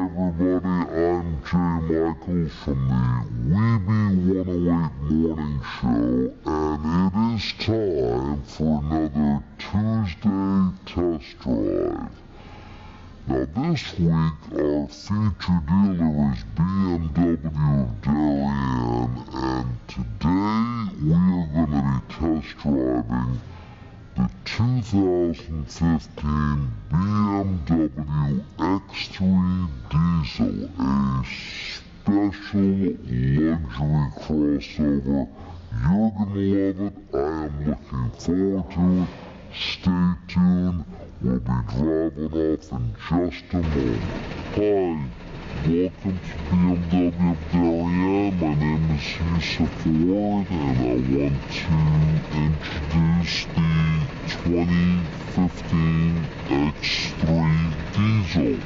everybody, I'm Jay Michaels from the Weeby 108 Morning Show, and it is time for another Tuesday Test Drive. Now this week, our featured dealer is BMW of Darien, and today we are going to be test driving the 2015 BMW X3 Diesel, a special luxury crossover. You're going to love it. I am looking forward to it. Stay tuned. We'll be driving off in just a moment. Hi, welcome to BMW of Darien. My name is Yusuf Ward, and I want to introduce the 2015 X3 Diesel.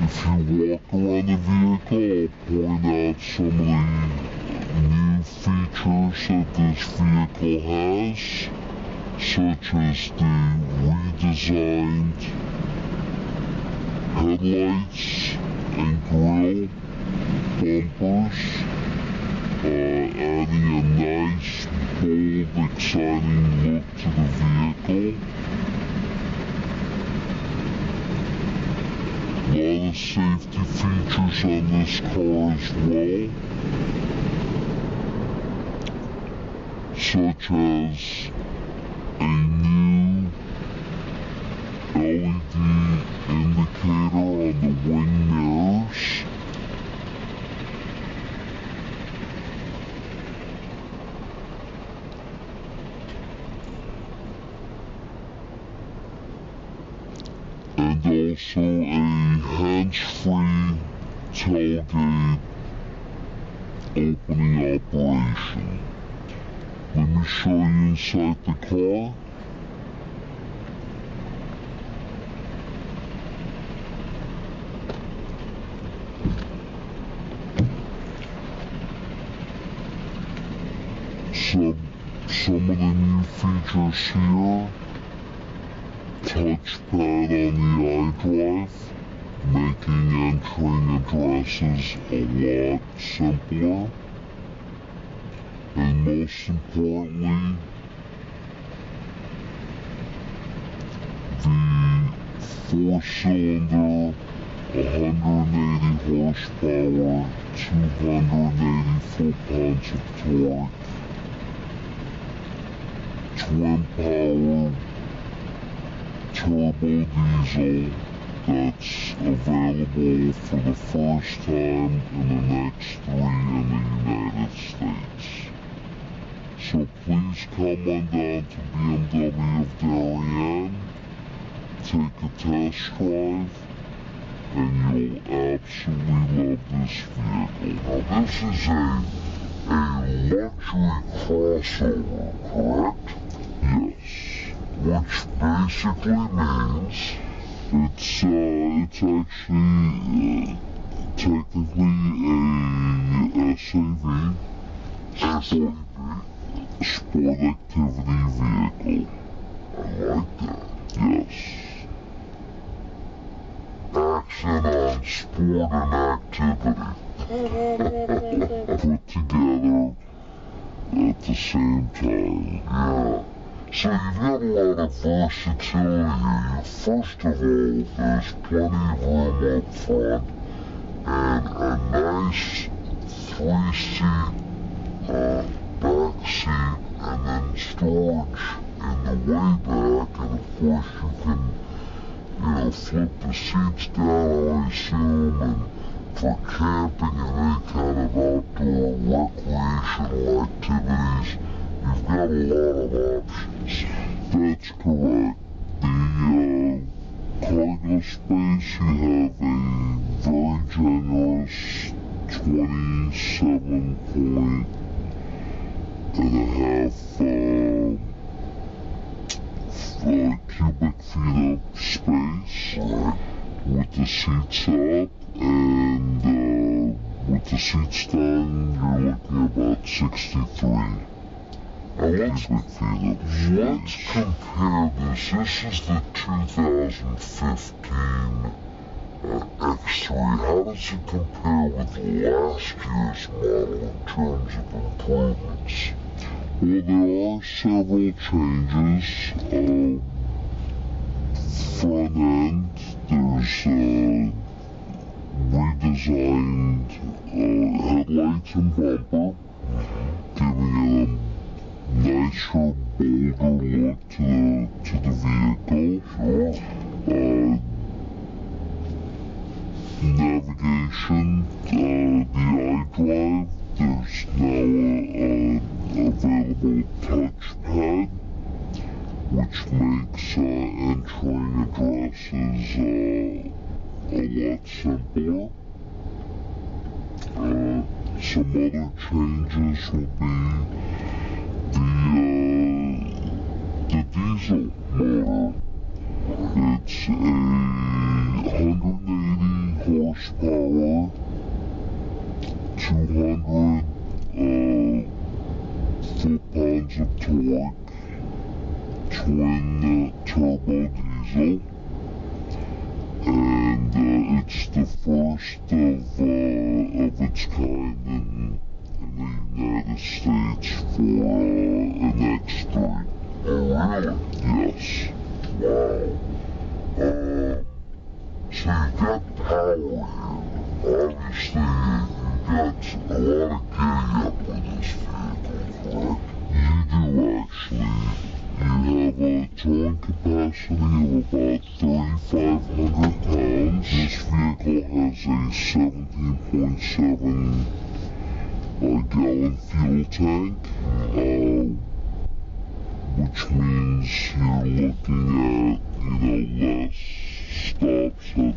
If you walk around the vehicle, I'll point out some of the new features that this vehicle has, such as the redesigned headlights and grille, bumpers, adding a nice, bold, exciting look to the vehicle. A lot of safety features on this car as well, such as a new LED indicator on the wing mirrors, and also a hands-free tailgate opening operation. Let me show you inside the car. Some of the new features here: touchpad on the iDrive, making entering addresses a lot simpler. And most importantly, the 4-cylinder, 180 horsepower, 280 foot-pounds of torque, twin-power turbo diesel that's available for the first time in the X3 in the United States. So please come on down to BMW of Darien, take a test drive, and you'll absolutely love this vehicle. Now this is a luxury crossover, correct? Yes. Which basically means it's actually technically a SAV, sport activity vehicle. I like that. Yes. Action on sport and activity put together at the same time. Yeah. So you've got a lot of versatility here. First of all, there's plenty of room up front and a nice 3-seat back seat, and then storage in the way back, and of course you can, flip the seats down, I assume, and for camping and any kind of outdoor recreational activities, you've got a lot of options. That's correct. The cargo space, you have a very generous 27 point and a half cubic feet of space, with the seats up, and with the seats down, you're looking at about 63. let's compare this. This is the 2015 X3. How does it compare with last year's model in terms of improvements? Well, there are several changes. Front end, there's redesigned headlights and bumper, giving it a nicer, bolder look to the vehicle. Navigation, the iDrive, there's now available touchpad, which makes entering addresses a lot simpler. Some other changes will be the diesel motor. It's a 180 horsepower, 200 foot-pounds of torque, twin turbo diesel, and it's the first of its kind in the United States for an X3. Oh, really? Yes. Wow. So you got power here. Obviously, you got a lot of giddy up with this vehicle, correct? You do actually. You have a towing capacity of about 3,500 pounds. This vehicle has a 17.7 gallon fuel tank, which means you're looking at, less stops at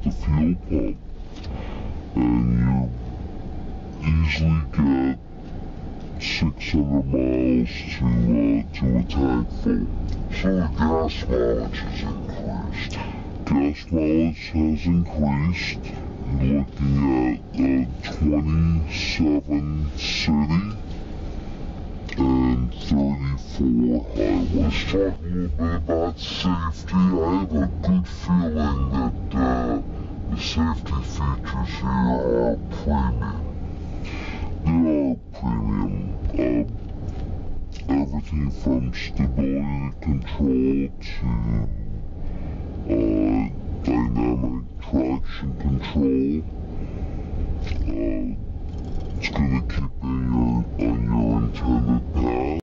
the fuel pump. And you easily get 600 miles to a tank full. So the gas mileage has increased. Gas mileage has increased. You're looking at 27 city and 34 highway. Let's talk a little bit about safety. I have a good feeling that the safety features here are premium. They are premium. Everything from stability control to dynamic traction control.